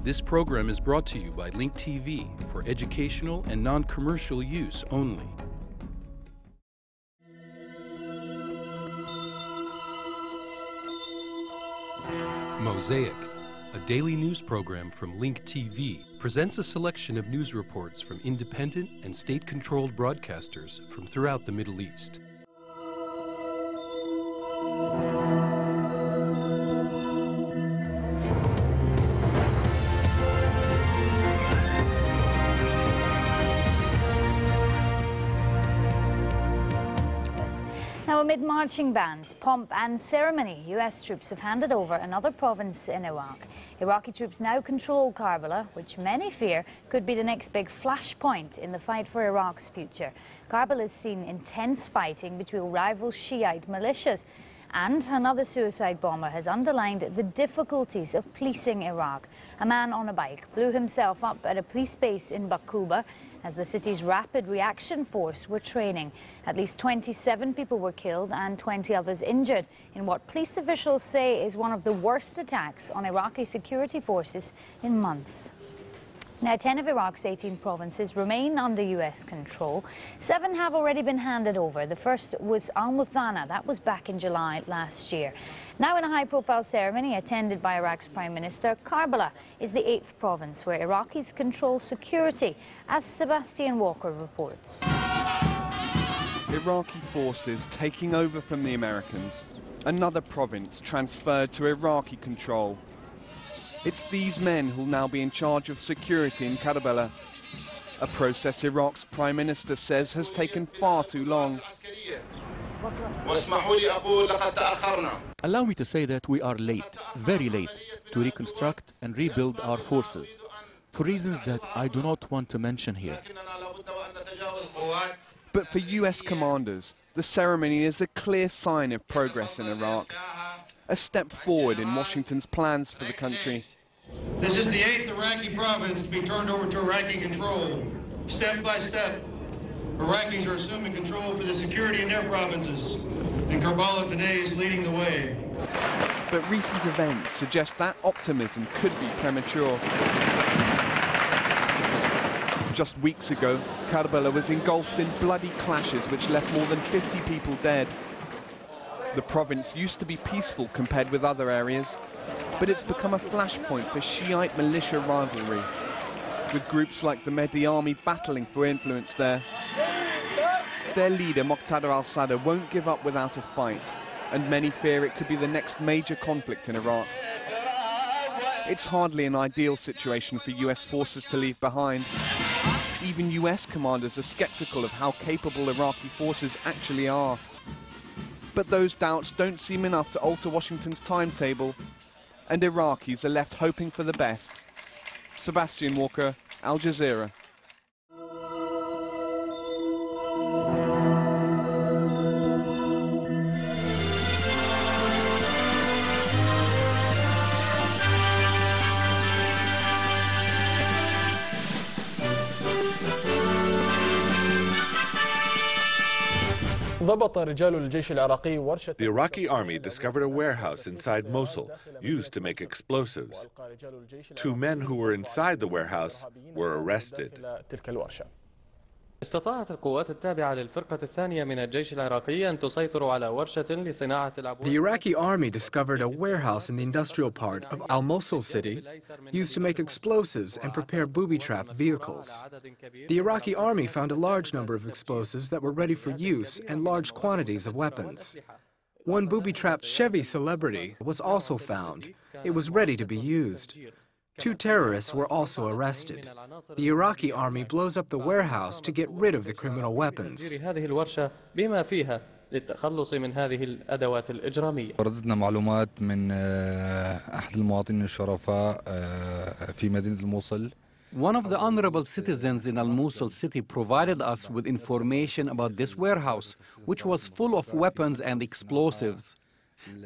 This program is brought to you by Link TV for educational and non-commercial use only. Mosaic, a daily news program from Link TV, presents a selection of news reports from independent and state-controlled broadcasters from throughout the Middle East. Now, amid marching bands, pomp and ceremony, U.S. troops have handed over another province in Iraq. Iraqi troops now control Karbala, which many fear could be the next big flashpoint in the fight for Iraq's future. Karbala has seen intense fighting between rival Shiite militias, and another suicide bomber has underlined the difficulties of policing Iraq. A man on a bike blew himself up at a police base in Baquba as the city's rapid reaction force were training. At least 27 people were killed and 20 others injured in what police officials say is one of the worst attacks on Iraqi security forces in months. Now, 10 of Iraq's 18 provinces remain under U.S. control. 7 have already been handed over. The first was Al-Muthana. That was back in July last year. Now, in a high-profile ceremony attended by Iraq's Prime Minister, Karbala is the 8th province where Iraqis control security, as Sebastian Walker reports. Iraqi forces taking over from the Americans. Another province transferred to Iraqi control. It's these men who'll now be in charge of security in Karbala, a process Iraq's Prime Minister says has taken far too long. Allow me to say that we are late, very late, to reconstruct and rebuild our forces, for reasons that I do not want to mention here. But for US commanders, the ceremony is a clear sign of progress in Iraq, a step forward in Washington's plans for the country. This is the 8th Iraqi province to be turned over to Iraqi control. Step by step, Iraqis are assuming control for the security in their provinces, and Karbala today is leading the way. But recent events suggest that optimism could be premature. Just weeks ago, Karbala was engulfed in bloody clashes which left more than 50 people dead. The province used to be peaceful compared with other areas, but it's become a flashpoint for Shiite militia rivalry, with groups like the Mahdi army battling for influence there. Their leader, Muqtada al-Sadr, won't give up without a fight, and many fear it could be the next major conflict in Iraq. It's hardly an ideal situation for US forces to leave behind. Even US commanders are skeptical of how capable Iraqi forces actually are. But those doubts don't seem enough to alter Washington's timetable, and Iraqis are left hoping for the best. Sebastian Walker, Al Jazeera. The Iraqi army discovered a warehouse inside Mosul used to make explosives. 2 men who were inside the warehouse were arrested. The Iraqi army discovered a warehouse in the industrial part of Al-Mosul city used to make explosives and prepare booby-trap vehicles. The Iraqi army found a large number of explosives that were ready for use and large quantities of weapons. One booby-trapped Chevy Celebrity was also found. It was ready to be used. 2 terrorists were also arrested. The Iraqi army blows up the warehouse to get rid of the criminal weapons. وردتنا معلومات من أحد المواطنين الشرفاء في مدينة الموصل. One of the honorable citizens in Al-Mosul city provided us with information about this warehouse, which was full of weapons and explosives.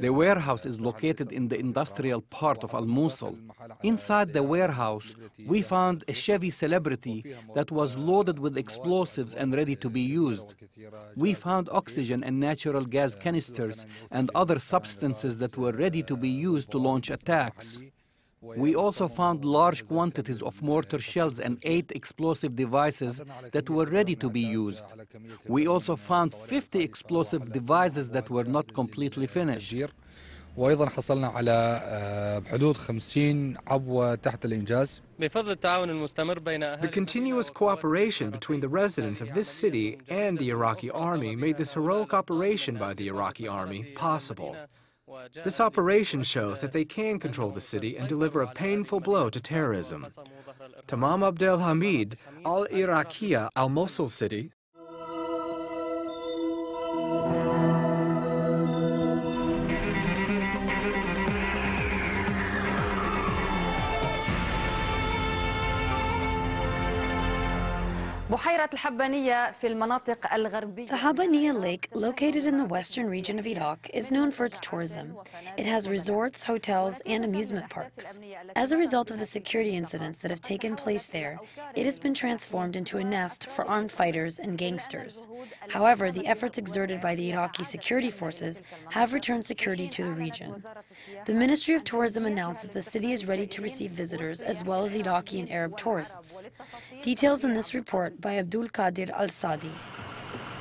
The warehouse is located in the industrial part of Al-Mosul. Inside the warehouse, we found a Chevy Celebrity that was loaded with explosives and ready to be used. We found oxygen and natural gas canisters and other substances that were ready to be used to launch attacks. We also found large quantities of mortar shells and 8 explosive devices that were ready to be used. We also found 50 explosive devices that were not completely finished. وأيضا حصلنا على بحدود 50 عبوة تحت الإنجاز. The continuous cooperation between the residents of this city and the Iraqi army made this heroic operation by the Iraqi army possible. This operation shows that they can control the city and deliver a painful blow to terrorism. Tamam Abdel Hamid, Al-Iraqiya, Al-Mosul city. The Habbaniyya Lake, located in the western region of Iraq, is known for its tourism. It has resorts, hotels, and amusement parks. As a result of the security incidents that have taken place there, it has been transformed into a nest for armed fighters and gangsters. However, the efforts exerted by the Iraqi security forces have returned security to the region. The Ministry of Tourism announced that the city is ready to receive visitors as well as Iraqi and Arab tourists. Details in this report by Abdul Qadir Al-Sadi.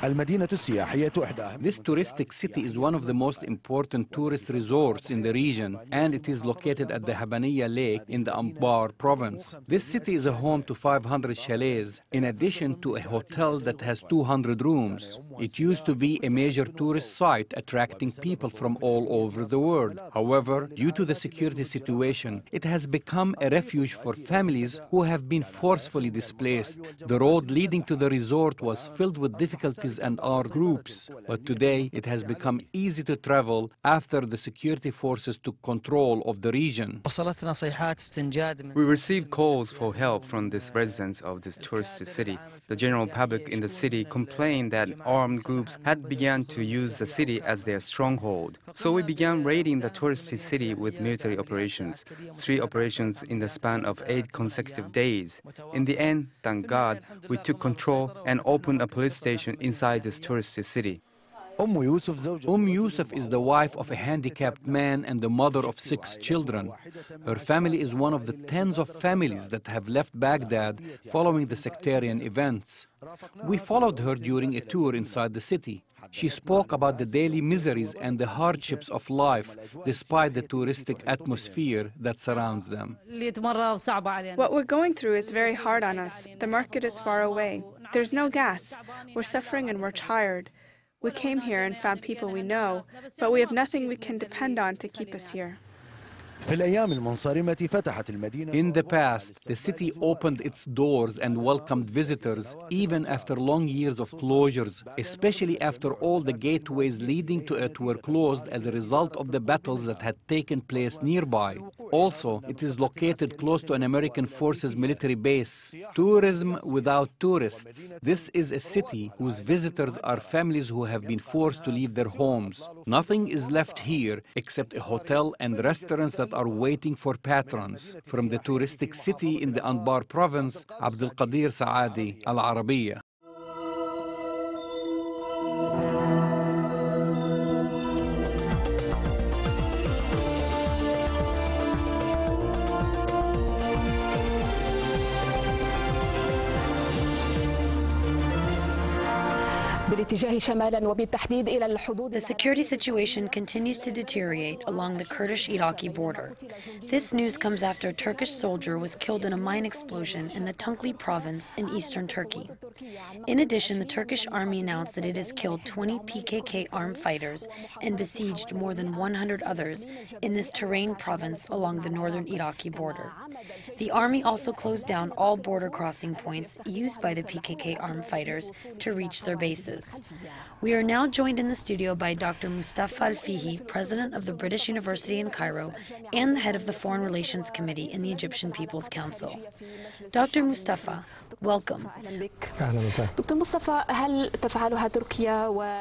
This touristic city is one of the most important tourist resorts in the region, and it is located at the Habbaniyya Lake in the Anbar province. This city is a home to 500 chalets, in addition to a hotel that has 200 rooms. It used to be a major tourist site, attracting people from all over the world. However, due to the security situation, it has become a refuge for families who have been forcefully displaced. The road leading to the resort was filled with difficulties and armed groups, but today it has become easy to travel after the security forces took control of the region. We received calls for help from the residents of this tourist city. The general public in the city complained that armed groups had begun to use the city as their stronghold. So we began raiding the tourist city with military operations, 3 operations in the span of 8 consecutive days. In the end, thank God, we took control and opened a police station inside this tourist city. Yusuf is the wife of a handicapped man and the mother of 6 children. Her family is one of the tens of families that have left Baghdad following the sectarian events. We followed her during a tour inside the city. She spoke about the daily miseries and the hardships of life despite the touristic atmosphere that surrounds them. What we're going through is very hard on us. The market is far away. There's no gas. We're suffering and we're tired. We came here and found people we know, but we have nothing we can depend on to keep us here. In the past, the city opened its doors and welcomed visitors, even after long years of closures, especially after all the gateways leading to it were closed as a result of the battles that had taken place nearby. Also, it is located close to an American forces military base. Tourism without tourists. This is a city whose visitors are families who have been forced to leave their homes. Nothing is left here except a hotel and restaurants that are waiting for patrons. From the touristic city in the Anbar province, Abdul Qadir Saadi, Al-Arabiya. The security situation continues to deteriorate along the Kurdish-Iraqi border. This news comes after a Turkish soldier was killed in a mine explosion in the Tunkli province in eastern Turkey. In addition, the Turkish army announced that it has killed 20 PKK armed fighters and besieged more than 100 others in this terrain province along the northern Iraqi border. The army also closed down all border crossing points used by the PKK armed fighters to reach their bases. We are now joined in the studio by Dr. Mustafa Al-Fihi, president of the British University in Cairo and the head of the Foreign Relations Committee in the Egyptian People's Council. Dr. Mustafa, welcome.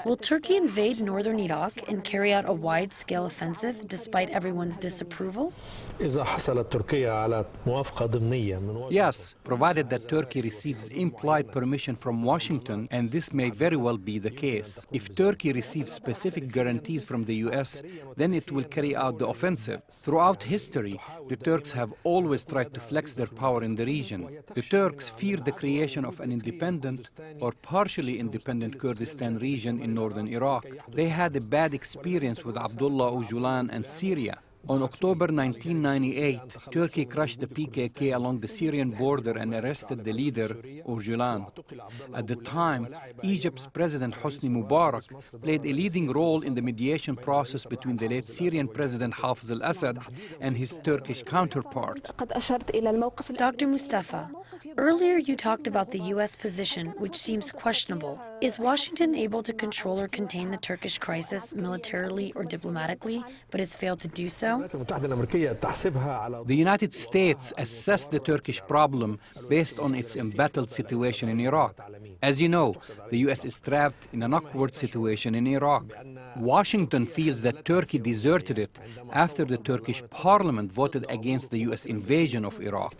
Will Turkey invade northern Iraq and carry out a wide-scale offensive despite everyone's disapproval? Yes, provided that Turkey receives implied permission from Washington, and this may very well well be the case. If Turkey receives specific guarantees from the US, then it will carry out the offensive. Throughout history, the Turks have always tried to flex their power in the region. The Turks feared the creation of an independent or partially independent Kurdistan region in northern Iraq. They had a bad experience with Abdullah Öcalan and Syria. On October 1998, Turkey crushed the PKK along the Syrian border and arrested the leader, Öcalan. At the time, Egypt's President Hosni Mubarak played a leading role in the mediation process between the late Syrian President Hafez al-Assad and his Turkish counterpart. Dr. Mustafa, earlier you talked about the U.S. position, which seems questionable. Is Washington able to control or contain the Turkish crisis militarily or diplomatically, but has failed to do so? The United States assessed the Turkish problem based on its embattled situation in Iraq. As you know, the U.S. is trapped in an awkward situation in Iraq. Washington feels that Turkey deserted it after the Turkish parliament voted against the U.S. invasion of Iraq.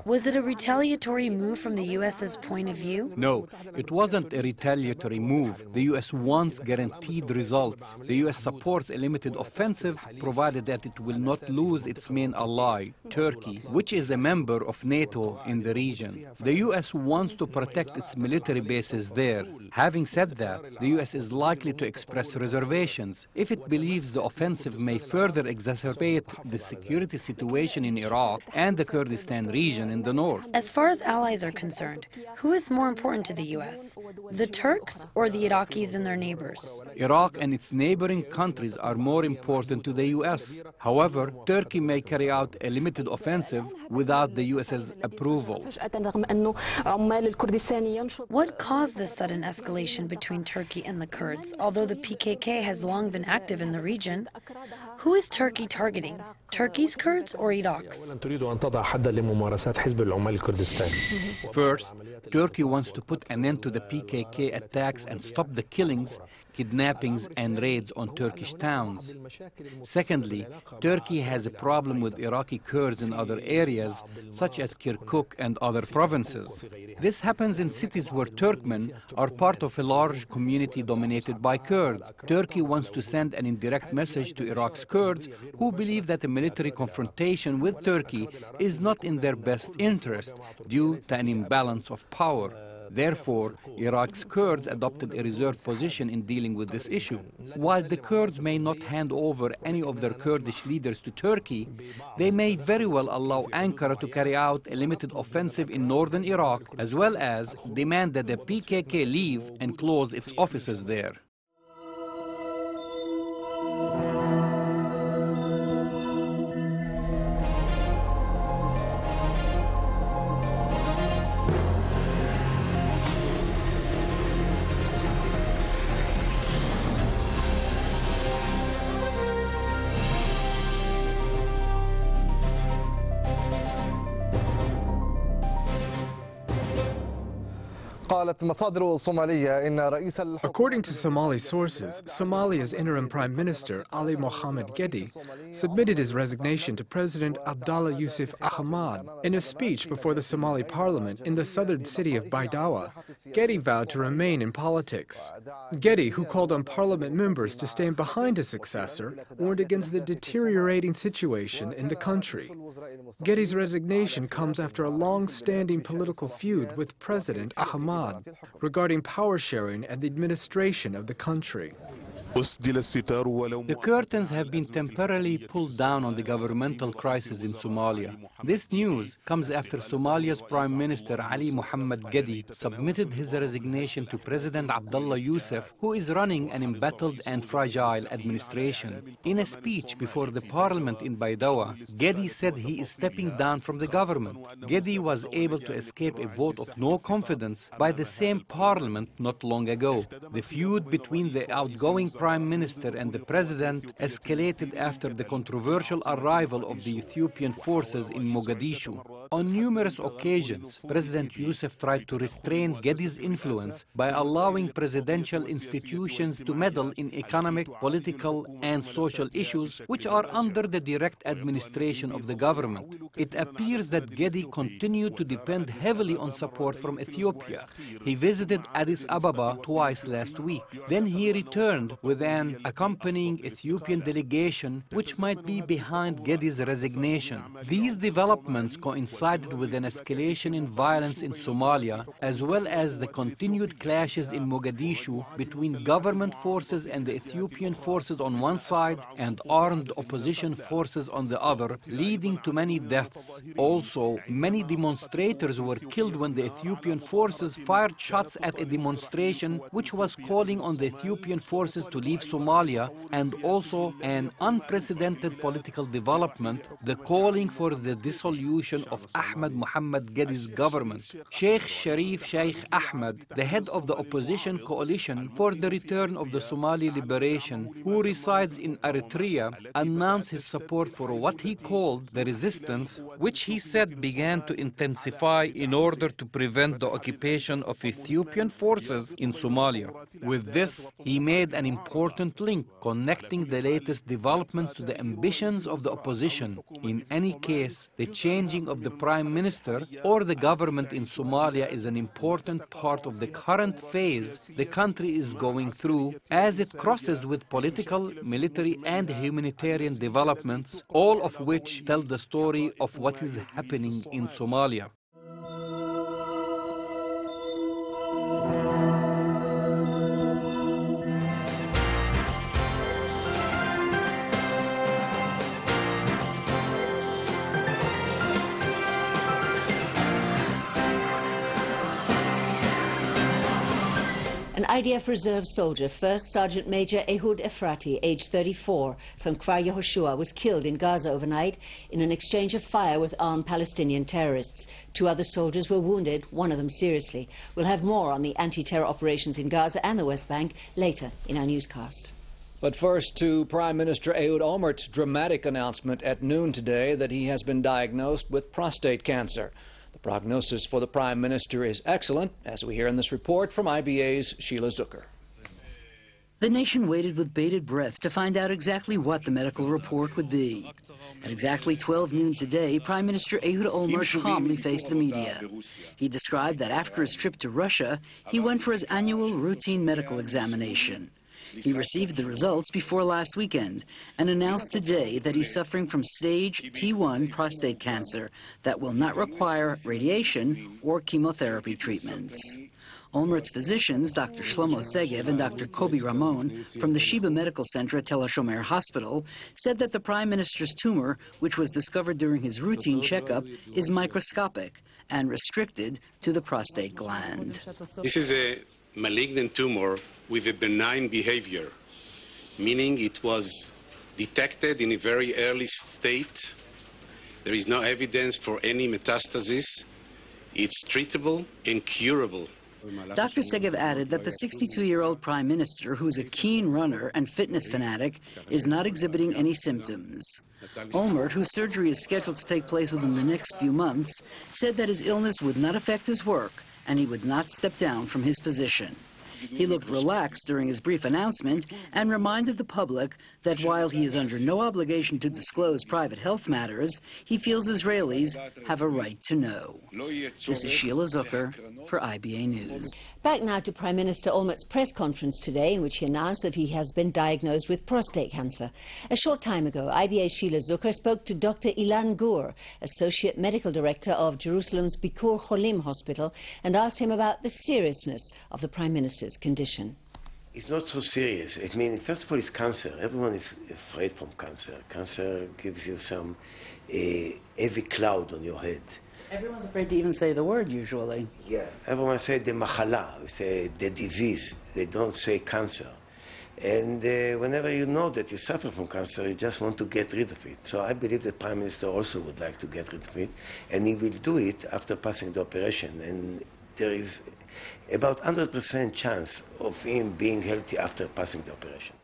Was it a retaliatory move from the U.S.'s point of view? No, it wasn't a retaliatory move. The U.S. wants guaranteed results. The U.S. supports a limited offensive, provided that it will not lose its main ally, Turkey, which is a member of NATO in the region. The U.S. wants to protect its military bases there. Having said that, the U.S. is likely to express reservations if it believes the offensive may further exacerbate the security situation in Iraq and the Kurdistan region in the north. As far as allies are concerned, who is more important to the U.S., the Turks or the Iraqis and their neighbors? Iraq and its neighboring countries are more important to the U.S. However, Turkey may carry out a limited offensive without the U.S.'s approval. What caused this sudden escalation between Turkey and the Kurds, although the PKK has long been active in the region? Who is Turkey targeting? Turkey's Kurds or Iraq's? First, Turkey wants to put an end to the PKK attacks and stop the killings, kidnappings and raids on Turkish towns. Secondly, Turkey has a problem with Iraqi Kurds in other areas, such as Kirkuk and other provinces. This happens in cities where Turkmen are part of a large community dominated by Kurds. Turkey wants to send an indirect message to Iraq's Kurds, who believe that a military confrontation with Turkey is not in their best interest due to an imbalance of power. Therefore, Iraq's Kurds adopted a reserved position in dealing with this issue. While the Kurds may not hand over any of their Kurdish leaders to Turkey, they may very well allow Ankara to carry out a limited offensive in northern Iraq, as well as demand that the PKK leave and close its offices there. According to Somali sources, Somalia's interim Prime Minister Ali Mohammed Gedi submitted his resignation to President Abdallah Yusuf Ahmad. In a speech before the Somali parliament in the southern city of Baidoa, Gedi vowed to remain in politics. Gedi, who called on parliament members to stand behind his successor, warned against the deteriorating situation in the country. Gedi's resignation comes after a long-standing political feud with President Ahmad regarding power sharing and the administration of the country. The curtains have been temporarily pulled down on the governmental crisis in Somalia. This news comes after Somalia's Prime Minister Ali Mohammed Gedi submitted his resignation to President Abdullah Yusuf, who is running an embattled and fragile administration. In a speech before the parliament in Baidoa, Gedi said he is stepping down from the government. Gedi was able to escape a vote of no confidence by the same parliament not long ago. The feud between the outgoing Prime Minister and the President escalated after the controversial arrival of the Ethiopian forces in Mogadishu. On numerous occasions, President Youssef tried to restrain Gedi's influence by allowing presidential institutions to meddle in economic, political, and social issues which are under the direct administration of the government. It appears that Gedi continued to depend heavily on support from Ethiopia. He visited Addis Ababa twice last week. Then he returned with an accompanying Ethiopian delegation which might be behind Gedi's resignation. These developments coincided with an escalation in violence in Somalia, as well as the continued clashes in Mogadishu between government forces and the Ethiopian forces on one side and armed opposition forces on the other, leading to many deaths. Also, many demonstrators were killed when the Ethiopian forces fired shots at a demonstration which was calling on the Ethiopian forces to leave Somalia, and also an unprecedented political development, the calling for the dissolution of Ahmed Mohammed Gedi's government. Sheikh Sharif Sheikh Ahmed, the head of the opposition coalition for the return of the Somali liberation, who resides in Eritrea, announced his support for what he called the resistance, which he said began to intensify in order to prevent the occupation of Ethiopian forces in Somalia. With this, he made an important link connecting the latest developments to the ambitions of the opposition. In any case, the changing of the prime minister or the government in Somalia is an important part of the current phase the country is going through as it crosses with political, military, and humanitarian developments, all of which tell the story of what is happening in Somalia. An IDF reserve soldier, First Sergeant Major Ehud Efrati, aged 34, from Kfar Yehoshua, was killed in Gaza overnight in an exchange of fire with armed Palestinian terrorists. 2 other soldiers were wounded, one of them seriously. We'll have more on the anti-terror operations in Gaza and the West Bank later in our newscast. But first to Prime Minister Ehud Olmert's dramatic announcement at noon today that he has been diagnosed with prostate cancer. The prognosis for the Prime Minister is excellent, as we hear in this report from IBA's Sheila Zucker. The nation waited with bated breath to find out exactly what the medical report would be. At exactly 12 noon today, Prime Minister Ehud Olmert calmly faced the media. He described that after his trip to Russia, he went for his annual routine medical examination. He received the results before last weekend and announced today that he's suffering from stage T1 prostate cancer that will not require radiation or chemotherapy treatments. Olmert's physicians, Dr. Shlomo Segev and Dr. Kobi Ramon from the Sheba Medical Center at Tel HaShomer Hospital, said that the Prime Minister's tumor, which was discovered during his routine checkup, is microscopic and restricted to the prostate gland. This is a malignant tumor with a benign behavior, meaning it was detected in a very early state. There is no evidence for any metastasis. It's treatable and curable. Dr. Segev added that the 62-year-old prime minister, who's a keen runner and fitness fanatic, is not exhibiting any symptoms. Olmert, whose surgery is scheduled to take place within the next few months, said that his illness would not affect his work and he would not step down from his position. He looked relaxed during his brief announcement and reminded the public that while he is under no obligation to disclose private health matters, he feels Israelis have a right to know. This is Sheila Zucker for IBA News. Back now to Prime Minister Olmert's press conference today, in which he announced that he has been diagnosed with prostate cancer. A short time ago, IBA's Sheila Zucker spoke to Dr. Ilan Gur, Associate Medical Director of Jerusalem's Bikur Cholim Hospital, and asked him about the seriousness of the Prime Minister's condition. It's not so serious. I mean, first of all, it's cancer. Everyone is afraid from cancer. Cancer gives you some heavy cloud on your head. Everyone's afraid to even say the word, usually. Yeah, everyone say the machala, say the disease. They don't say cancer. And whenever you know that you suffer from cancer, you just want to get rid of it. So I believe the Prime Minister also would like to get rid of it, and he will do it after passing the operation. And there is about 100% chance of him being healthy after passing the operation.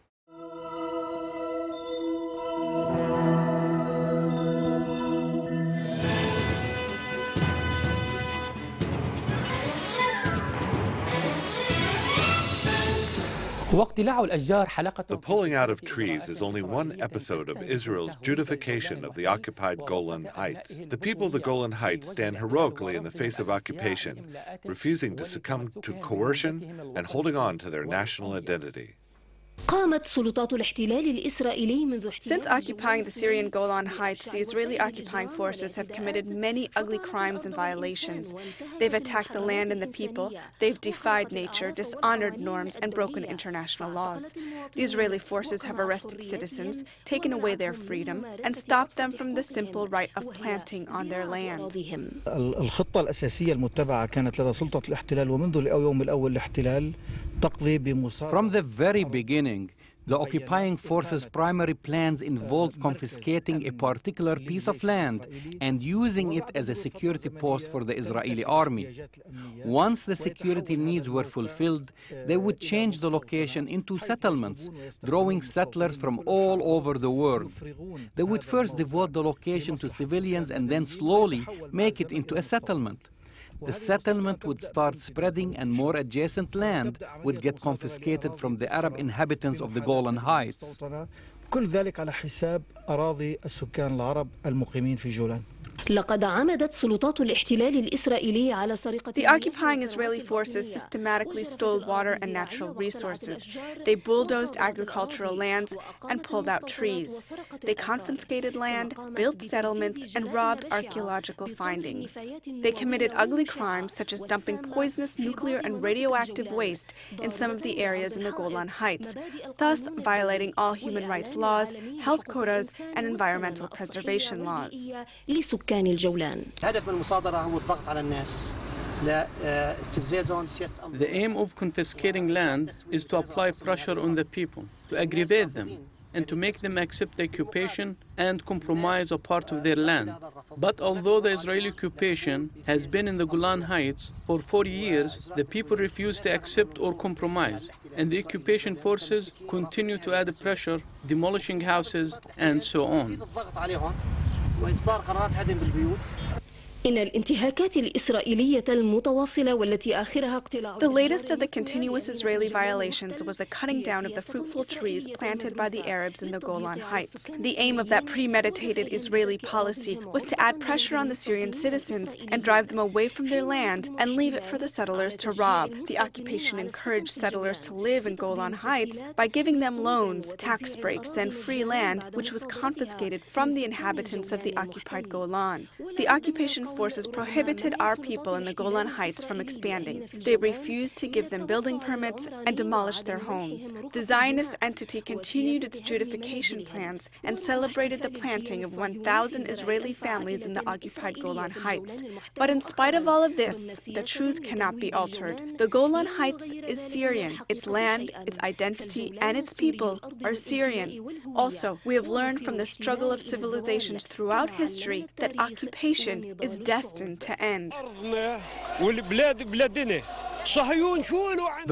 The pulling out of trees is only one episode of Israel's Judification of the occupied Golan Heights. The people of the Golan Heights stand heroically in the face of occupation, refusing to succumb to coercion and holding on to their national identity. Since occupying the Syrian Golan Heights, the Israeli occupying forces have committed many ugly crimes and violations. They've attacked the land and the people, they've defied nature, dishonored norms, and broken international laws. The Israeli forces have arrested citizens, taken away their freedom, and stopped them from the simple right of planting on their land. الخطة الأساسية المتبعة كانت لدى سلطة الاحتلال ومنذ اليوم الأول للاحتلال تقضي بمصادرة. From the very beginning, the occupying forces' primary plans involved confiscating a particular piece of land and using it as a security post for the Israeli army. Once the security needs were fulfilled, they would change the location into settlements, drawing settlers from all over the world. They would first devote the location to civilians and then slowly make it into a settlement. The settlement would start spreading and more adjacent land would get confiscated from the Arab inhabitants of the Golan Heights. كل ذلك على حساب أراضي السكان العرب المقيمين في جولان. لقد عمدت سلطات الاحتلال الإسرائيلي على سرقة. The occupying Israeli forces systematically stole water and natural resources. They bulldozed agricultural lands and pulled out trees. They confiscated land, built settlements, and robbed archaeological findings. They committed ugly crimes such as dumping poisonous nuclear and radioactive waste in some of the areas in the Golan Heights, thus violating all human rights laws, health quotas, and environmental preservation laws. سكان الجولان. The aim of confiscating land is to apply pressure on the people, to aggravate them, and to make them accept the occupation and compromise a part of their land. But although the Israeli occupation has been in the Golan Heights for 40 years, the people refuse to accept or compromise, and the occupation forces continue to add pressure, demolishing houses, and so on. إن الانتهاكات الإسرائيلية المتواصلة والتي آخرها اقتلاع. The latest of the continuous Israeli violations was the cutting down of the fruitful trees planted by the Arabs in the Golan Heights. The aim of that premeditated Israeli policy was to add pressure on the Syrian citizens and drive them away from their land and leave it for the settlers to rob. The occupation encouraged settlers to live in Golan Heights by giving them loans, tax breaks, and free land, which was confiscated from the inhabitants of the occupied Golan. The occupation forces prohibited our people in the Golan Heights from expanding. They refused to give them building permits and demolished their homes. The Zionist entity continued its Judification plans and celebrated the planting of 1,000 Israeli families in the occupied Golan Heights. But in spite of all of this, the truth cannot be altered. The Golan Heights is Syrian. Its land, its identity, and its people are Syrian. Also, we have learned from the struggle of civilizations throughout history that occupation is destined to end.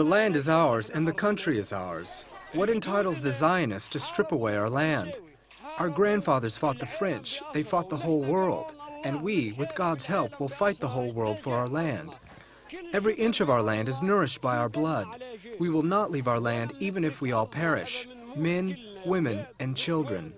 The land is ours and the country is ours. What entitles the Zionists to strip away our land? Our grandfathers fought the French, they fought the whole world, and we, with God's help, will fight the whole world for our land. Every inch of our land is nourished by our blood. We will not leave our land even if we all perish, men, women, and children.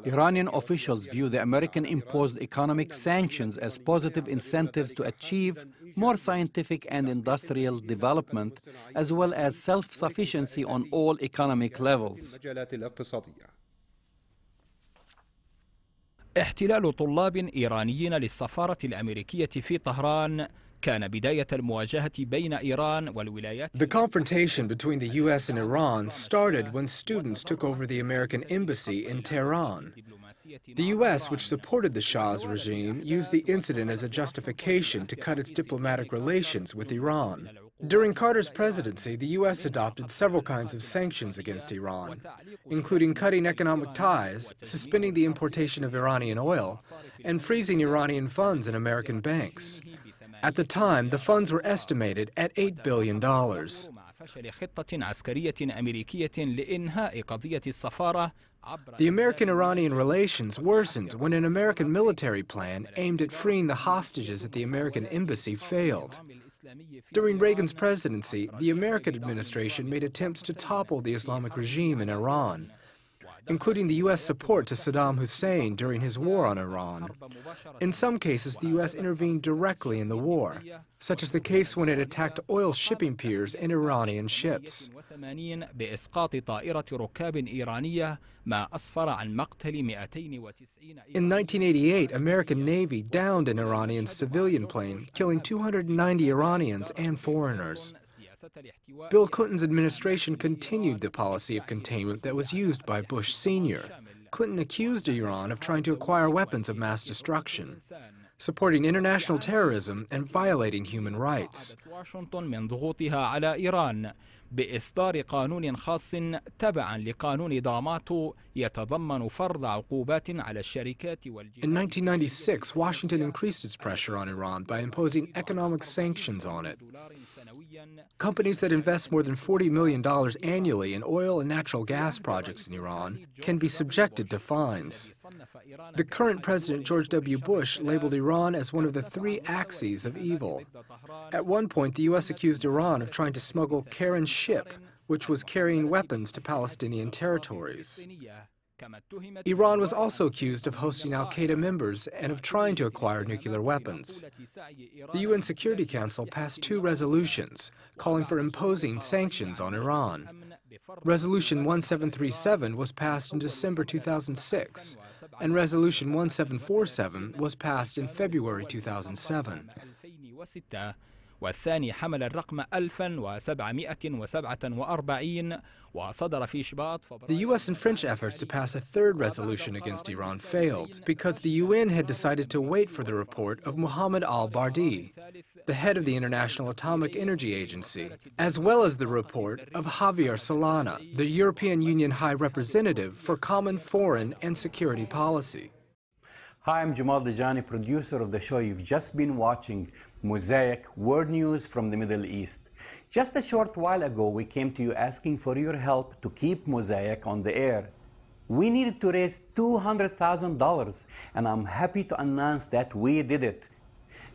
Iranian officials view the American-imposed economic sanctions as positive incentives to achieve more scientific and industrial development, as well as self-sufficiency on all economic levels. احتلال طلاب إيرانيين للسفارة الأمريكية في طهران كان بداية المواجهة بين إيران والولايات. The confrontation between the U.S. and Iran started when students took over the American embassy in Tehran. The U.S., which supported the Shah's regime, used the incident as a justification to cut its diplomatic relations with Iran. During Carter's presidency, the U.S. adopted several kinds of sanctions against Iran, including cutting economic ties, suspending the importation of Iranian oil, and freezing Iranian funds in American banks. At the time, the funds were estimated at $8 billion. The American-Iranian relations worsened when an American military plan aimed at freeing the hostages at the American embassy failed. During Reagan's presidency, the American administration made attempts to topple the Islamic regime in Iran, including the U.S. support to Saddam Hussein during his war on Iran. In some cases, the U.S. intervened directly in the war, such as the case when it attacked oil shipping piers and Iranian ships. In 1988, American Navy downed an Iranian civilian plane, killing 290 Iranians and foreigners. Bill Clinton's administration continued the policy of containment that was used by Bush Sr. Clinton accused Iran of trying to acquire weapons of mass destruction, supporting international terrorism and violating human rights. بإصدار قانون خاص تبعا لقانون ضاماتو يتضمن فرض عقوبات على الشركات والجهات. In 1996, Washington increased its pressure on Iran by imposing economic sanctions on it. Companies that invest more than $40 million annually in oil and natural gas projects in Iran can be subjected to fines. The current President George W. Bush labeled Iran as one of the three axes of evil. At one point, the U.S. accused Iran of trying to smuggle Karen's ship, which was carrying weapons to Palestinian territories. Iran was also accused of hosting al-Qaeda members and of trying to acquire nuclear weapons. The UN Security Council passed 2 resolutions calling for imposing sanctions on Iran. Resolution 1737 was passed in December 2006, and Resolution 1747 was passed in February 2007. والثاني حمل الرقم 1747 وصدر في شباط. The U.S. and French efforts to pass a third resolution against Iran failed because the UN had decided to wait for the report of Mohammed al-Bardi, the head of the International Atomic Energy Agency, as well as the report of Javier Solana, the European Union High Representative for Common Foreign and Security Policy. Hi, I'm Jamal Dajani, producer of the show you've just been watching, Mosaic, World News from the Middle East. Just a short while ago, we came to you asking for your help to keep Mosaic on the air. We needed to raise $200,000, and I'm happy to announce that we did it.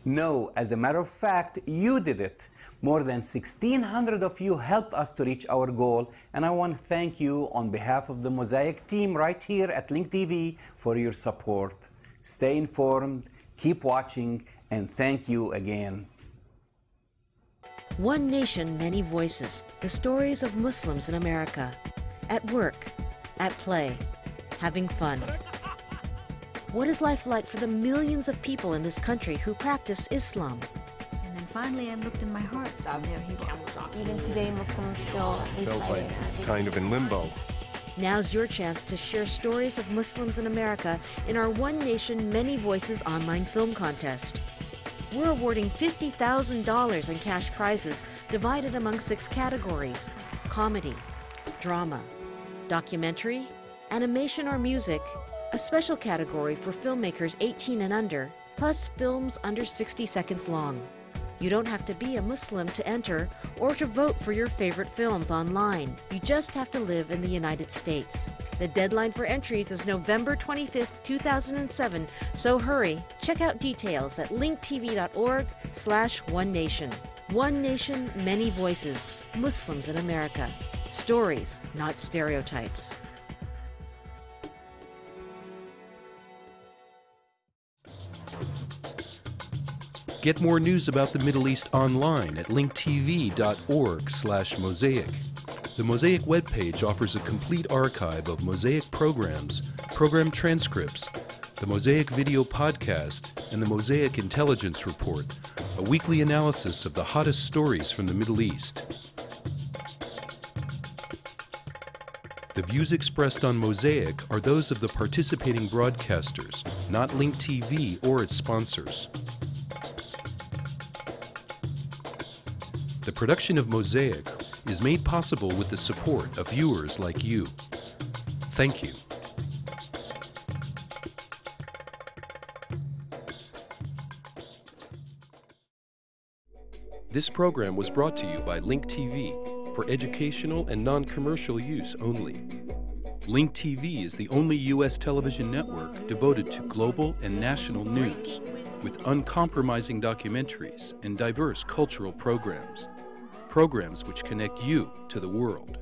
No, as a matter of fact, you did it. More than 1,600 of you helped us to reach our goal, and I want to thank you on behalf of the Mosaic team right here at Link TV for your support. Stay informed, keep watching, and thank you again. One Nation, Many Voices. The stories of Muslims in America. At work, at play, having fun. What is life like for the millions of people in this country who practice Islam? And then finally I looked in my heart, and there he was. Even today, Muslims still reciting it. Kind of in limbo. Now's your chance to share stories of Muslims in America in our One Nation, Many Voices online film contest. We're awarding $50,000 in cash prizes divided among 6 categories: comedy, drama, documentary, animation or music, a special category for filmmakers 18 and under, plus films under 60 seconds long. You don't have to be a Muslim to enter or to vote for your favorite films online. You just have to live in the United States. The deadline for entries is November 25th, 2007, so hurry. Check out details at linktv.org/onenation. One Nation, Many Voices. Muslims in America. Stories, not stereotypes. Get more news about the Middle East online at linktv.org/mosaic. The Mosaic webpage offers a complete archive of Mosaic programs, program transcripts, the Mosaic video podcast, and the Mosaic Intelligence Report, a weekly analysis of the hottest stories from the Middle East. The views expressed on Mosaic are those of the participating broadcasters, not Link TV or its sponsors. The production of Mosaic is made possible with the support of viewers like you. Thank you. This program was brought to you by Link TV for educational and non-commercial use only. Link TV is the only U.S. television network devoted to global and national news, with uncompromising documentaries and diverse cultural programs. Programs which connect you to the world.